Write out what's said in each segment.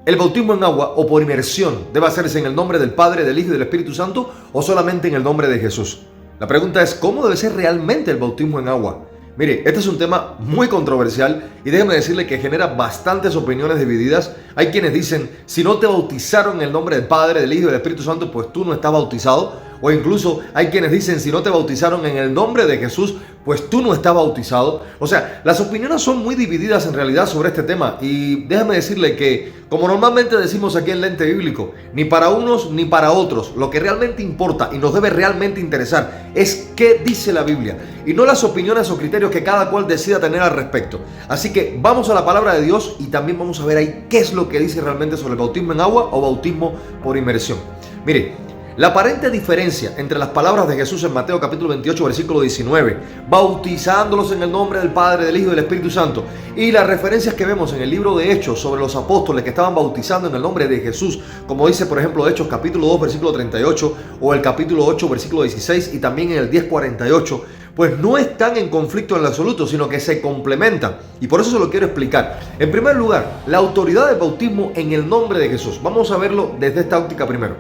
¿El bautismo en agua o por inmersión debe hacerse en el nombre del Padre, del Hijo y del Espíritu Santo o solamente en el nombre de Jesús? La pregunta es, ¿cómo debe ser realmente el bautismo en agua? Mire, este es un tema muy controversial y déjeme decirle que genera bastantes opiniones divididas. Hay quienes dicen, si no te bautizaron en el nombre del Padre, del Hijo y del Espíritu Santo, pues tú no estás bautizado. O incluso hay quienes dicen, si no te bautizaron en el nombre de Jesús, pues tú no estás bautizado. O sea, las opiniones son muy divididas en realidad sobre este tema. Y déjame decirle que, como normalmente decimos aquí en Lente Bíblico, ni para unos ni para otros, lo que realmente importa y nos debe realmente interesar es qué dice la Biblia y no las opiniones o criterios que cada cual decida tener al respecto. Así que vamos a la palabra de Dios y también vamos a ver ahí qué es lo que dice realmente sobre el bautismo en agua o bautismo por inmersión. Mire, la aparente diferencia entre las palabras de Jesús en Mateo capítulo 28 versículo 19, bautizándolos en el nombre del Padre, del Hijo y del Espíritu Santo, y las referencias que vemos en el libro de Hechos sobre los apóstoles que estaban bautizando en el nombre de Jesús, como dice por ejemplo Hechos capítulo 2 versículo 38 o el capítulo 8 versículo 16 y también en el 10:48, pues no están en conflicto en lo absoluto, sino que se complementan. Y por eso se lo quiero explicar. En primer lugar, la autoridad del bautismo en el nombre de Jesús. Vamos a verlo desde esta óptica primero.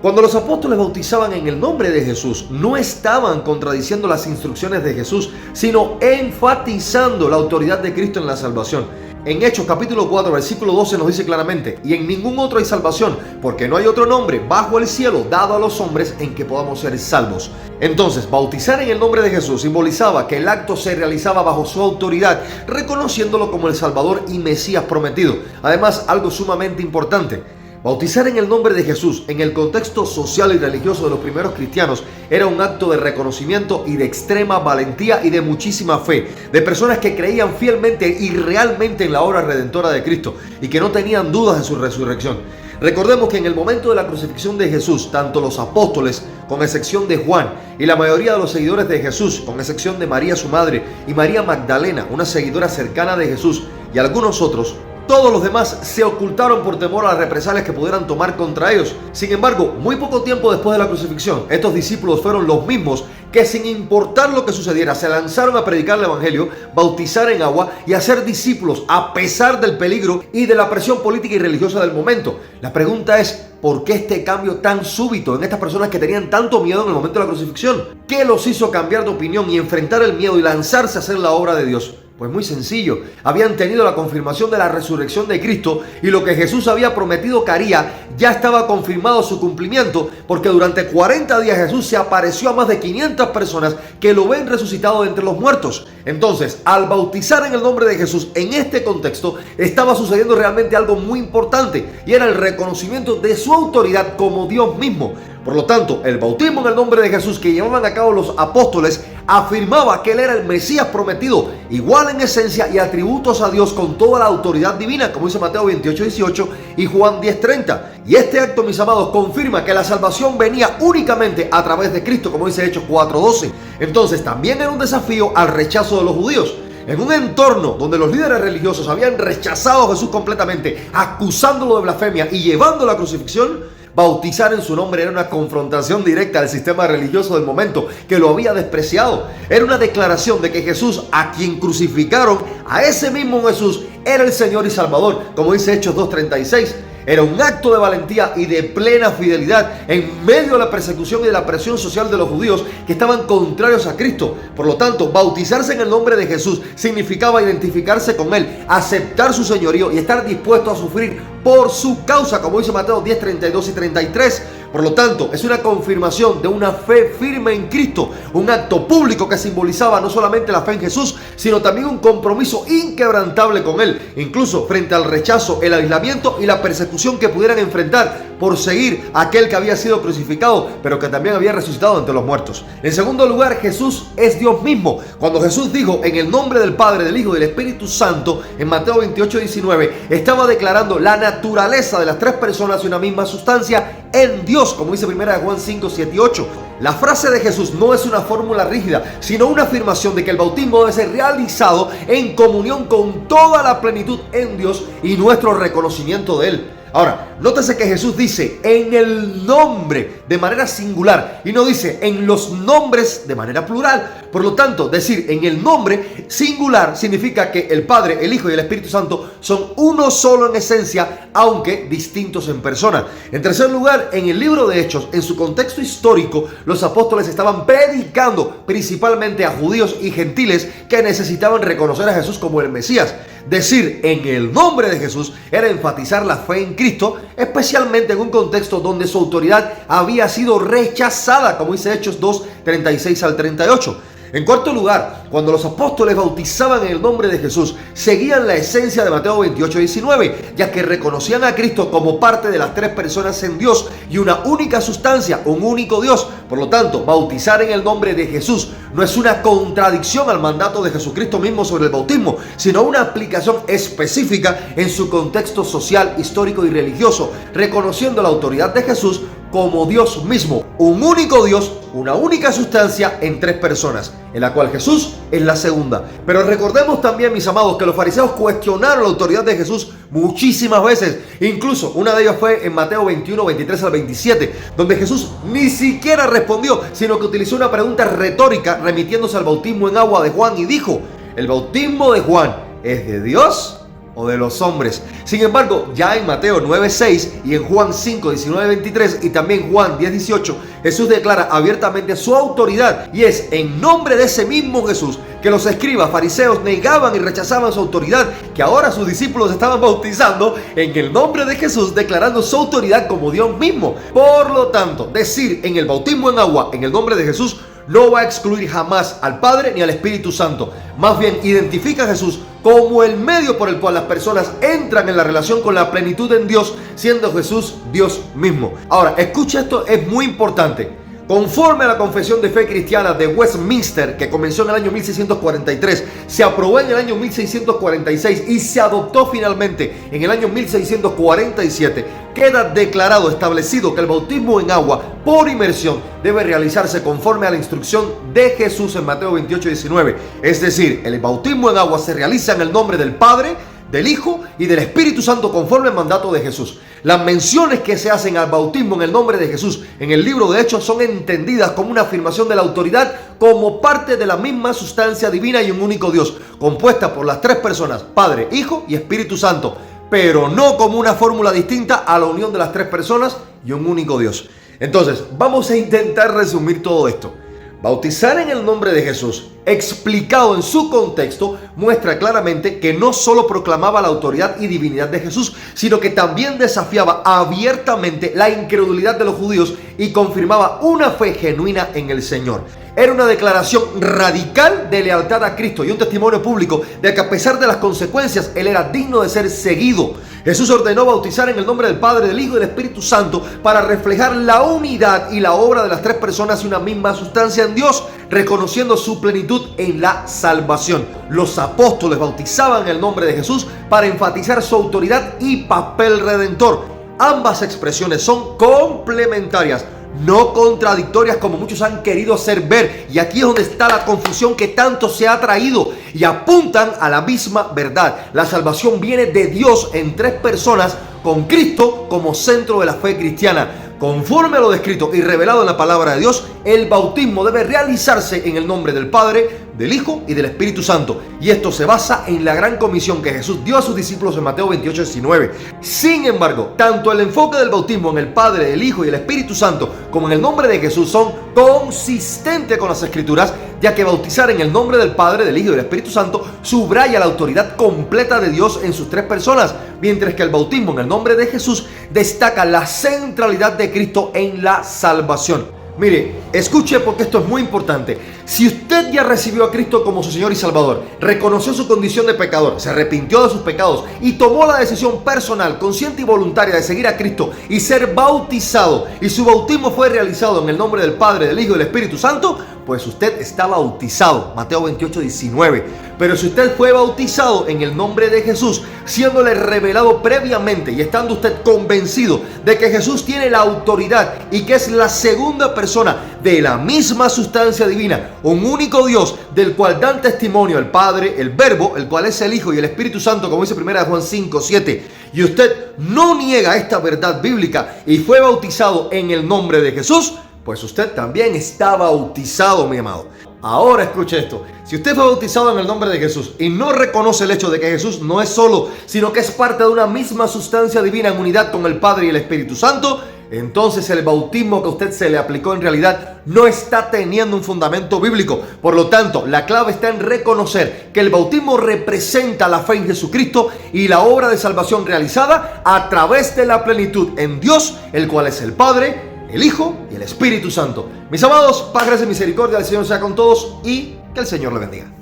Cuando los apóstoles bautizaban en el nombre de Jesús, no estaban contradiciendo las instrucciones de Jesús, sino enfatizando la autoridad de Cristo en la salvación. En Hechos capítulo 4 versículo 12 nos dice claramente, y en ningún otro hay salvación, porque no hay otro nombre bajo el cielo dado a los hombres en que podamos ser salvos. Entonces, bautizar en el nombre de Jesús simbolizaba que el acto se realizaba bajo su autoridad, reconociéndolo como el Salvador y Mesías prometido. Además, algo sumamente importante, bautizar en el nombre de Jesús en el contexto social y religioso de los primeros cristianos era un acto de reconocimiento y de extrema valentía y de muchísima fe, de personas que creían fielmente y realmente en la obra redentora de Cristo y que no tenían dudas en su resurrección. Recordemos que en el momento de la crucifixión de Jesús, tanto los apóstoles, con excepción de Juan, y la mayoría de los seguidores de Jesús, con excepción de María su madre y María Magdalena, una seguidora cercana de Jesús, y algunos otros, todos los demás se ocultaron por temor a las represalias que pudieran tomar contra ellos. Sin embargo, muy poco tiempo después de la crucifixión, estos discípulos fueron los mismos que, sin importar lo que sucediera, se lanzaron a predicar el evangelio, bautizar en agua y hacer discípulos a pesar del peligro y de la presión política y religiosa del momento. La pregunta es, ¿por qué este cambio tan súbito en estas personas que tenían tanto miedo en el momento de la crucifixión? ¿Qué los hizo cambiar de opinión y enfrentar el miedo y lanzarse a hacer la obra de Dios? Pues muy sencillo, habían tenido la confirmación de la resurrección de Cristo y lo que Jesús había prometido que haría ya estaba confirmado su cumplimiento, porque durante 40 días Jesús se apareció a más de 500 personas que lo ven resucitado de entre los muertos. Entonces, al bautizar en el nombre de Jesús en este contexto, estaba sucediendo realmente algo muy importante y era el reconocimiento de su autoridad como Dios mismo. Por lo tanto, el bautismo en el nombre de Jesús que llevaban a cabo los apóstoles afirmaba que Él era el Mesías prometido, igual en esencia y atributos a Dios con toda la autoridad divina, como dice Mateo 28:18 y Juan 10:30. Y este acto, mis amados, confirma que la salvación venía únicamente a través de Cristo, como dice Hechos 4:12. Entonces, también era un desafío al rechazo de los judíos. En un entorno donde los líderes religiosos habían rechazado a Jesús completamente, acusándolo de blasfemia y llevándolo a la crucifixión, bautizar en su nombre era una confrontación directa al sistema religioso del momento que lo había despreciado. Era una declaración de que Jesús, a quien crucificaron, a ese mismo Jesús, era el Señor y Salvador, como dice Hechos 2:36. Era un acto de valentía y de plena fidelidad en medio de la persecución y de la presión social de los judíos que estaban contrarios a Cristo. Por lo tanto, bautizarse en el nombre de Jesús significaba identificarse con Él, aceptar su señorío y estar dispuesto a sufrir por su causa, como dice Mateo 10:32 y 33. Por lo tanto, es una confirmación de una fe firme en Cristo, un acto público que simbolizaba no solamente la fe en Jesús, sino también un compromiso inquebrantable con Él, incluso frente al rechazo, el aislamiento y la persecución que pudieran enfrentar por seguir a aquel que había sido crucificado, pero que también había resucitado entre los muertos. En segundo lugar, Jesús es Dios mismo. Cuando Jesús dijo en el nombre del Padre, del Hijo y del Espíritu Santo, en Mateo 28:19, estaba declarando la naturaleza de las tres personas y una misma sustancia en Dios, como dice 1 Juan 5:7 y 8. La frase de Jesús no es una fórmula rígida, sino una afirmación de que el bautismo debe ser realizado en comunión con toda la plenitud en Dios y nuestro reconocimiento de Él. Ahora, nótese que Jesús dice en el nombre de manera singular y no dice en los nombres de manera plural. Por lo tanto, decir en el nombre singular significa que el Padre, el Hijo y el Espíritu Santo son uno solo en esencia, aunque distintos en persona. En tercer lugar, en el libro de Hechos, en su contexto histórico, los apóstoles estaban predicando principalmente a judíos y gentiles que necesitaban reconocer a Jesús como el Mesías. Decir en el nombre de Jesús era enfatizar la fe en Cristo, especialmente en un contexto donde su autoridad había sido rechazada, como dice Hechos 2, 36 al 38. En cuarto lugar, cuando los apóstoles bautizaban en el nombre de Jesús, seguían la esencia de Mateo 28, 19, ya que reconocían a Cristo como parte de las tres personas en Dios y una única sustancia, un único Dios. Por lo tanto, bautizar en el nombre de Jesús no es una contradicción al mandato de Jesucristo mismo sobre el bautismo, sino una aplicación específica en su contexto social, histórico y religioso, reconociendo la autoridad de Jesús como Dios mismo, un único Dios, una única sustancia en tres personas, en la cual Jesús es la segunda. Pero recordemos también, mis amados, que los fariseos cuestionaron la autoridad de Jesús muchísimas veces. Incluso una de ellas fue en Mateo 21, 23 al 27, donde Jesús ni siquiera respondió, sino que utilizó una pregunta retórica remitiéndose al bautismo en agua de Juan y dijo: ¿el bautismo de Juan es de Dios o de los hombres? Sin embargo, ya en Mateo 9:6 y en Juan 5:19-23 y también Juan 10:18, Jesús declara abiertamente su autoridad, y es en nombre de ese mismo Jesús que los escribas fariseos negaban y rechazaban su autoridad, que ahora sus discípulos estaban bautizando en el nombre de Jesús, declarando su autoridad como Dios mismo. Por lo tanto, decir en el bautismo en agua en el nombre de Jesús no va a excluir jamás al Padre ni al Espíritu Santo. Más bien, identifica a Jesús como el medio por el cual las personas entran en la relación con la plenitud en Dios, siendo Jesús Dios mismo. Ahora, escucha esto, es muy importante. Conforme a la Confesión de Fe Cristiana de Westminster, que comenzó en el año 1643, se aprobó en el año 1646 y se adoptó finalmente en el año 1647, queda declarado, establecido que el bautismo en agua por inmersión debe realizarse conforme a la instrucción de Jesús en Mateo 28:19. Es decir, el bautismo en agua se realiza en el nombre del Padre, del Hijo y del Espíritu Santo conforme al mandato de Jesús. Las menciones que se hacen al bautismo en el nombre de Jesús en el libro de Hechos son entendidas como una afirmación de la autoridad como parte de la misma sustancia divina y un único Dios, compuesta por las tres personas, Padre, Hijo y Espíritu Santo, pero no como una fórmula distinta a la unión de las tres personas y un único Dios. Entonces, vamos a intentar resumir todo esto. Bautizar en el nombre de Jesús, explicado en su contexto, muestra claramente que no solo proclamaba la autoridad y divinidad de Jesús, sino que también desafiaba abiertamente la incredulidad de los judíos y confirmaba una fe genuina en el Señor. Era una declaración radical de lealtad a Cristo y un testimonio público de que a pesar de las consecuencias, Él era digno de ser seguido. Jesús ordenó bautizar en el nombre del Padre, del Hijo y del Espíritu Santo para reflejar la unidad y la obra de las tres personas y una misma sustancia en Dios, reconociendo su plenitud en la salvación. Los apóstoles bautizaban en el nombre de Jesús para enfatizar su autoridad y papel redentor. Ambas expresiones son complementarias, no contradictorias como muchos han querido hacer ver, y aquí es donde está la confusión que tanto se ha traído, y apuntan a la misma verdad. La salvación viene de Dios en tres personas, con Cristo como centro de la fe cristiana. Conforme a lo descrito y revelado en la palabra de Dios, el bautismo debe realizarse en el nombre del Padre, del Hijo y del Espíritu Santo. Y esto se basa en la gran comisión que Jesús dio a sus discípulos en Mateo 28:19. Sin embargo, tanto el enfoque del bautismo en el Padre, el Hijo y el Espíritu Santo como en el nombre de Jesús son consistentes con las Escrituras, ya que bautizar en el nombre del Padre, del Hijo y del Espíritu Santo subraya la autoridad completa de Dios en sus tres personas, mientras que el bautismo en el nombre de Jesús destaca la centralidad de Cristo en la salvación. Mire, escuche porque esto es muy importante. Si usted ya recibió a Cristo como su Señor y Salvador, reconoció su condición de pecador, se arrepintió de sus pecados y tomó la decisión personal, consciente y voluntaria de seguir a Cristo y ser bautizado, y su bautismo fue realizado en el nombre del Padre, del Hijo y del Espíritu Santo, pues usted está bautizado. Mateo 28:19. Pero si usted fue bautizado en el nombre de Jesús, siéndole revelado previamente y estando usted convencido de que Jesús tiene la autoridad y que es la segunda persona de la misma sustancia divina, un único Dios del cual dan testimonio el Padre, el Verbo, el cual es el Hijo y el Espíritu Santo, como dice 1 Juan 5:7, y usted no niega esta verdad bíblica y fue bautizado en el nombre de Jesús, pues usted también está bautizado, mi amado. Ahora escuche esto: si usted fue bautizado en el nombre de Jesús y no reconoce el hecho de que Jesús no es solo, sino que es parte de una misma sustancia divina en unidad con el Padre y el Espíritu Santo, entonces el bautismo que a usted se le aplicó en realidad no está teniendo un fundamento bíblico. Por lo tanto, la clave está en reconocer que el bautismo representa la fe en Jesucristo y la obra de salvación realizada a través de la plenitud en Dios, el cual es el Padre, el Hijo y el Espíritu Santo. Mis amados, paz, gracia y misericordia del Señor sea con todos y que el Señor le bendiga.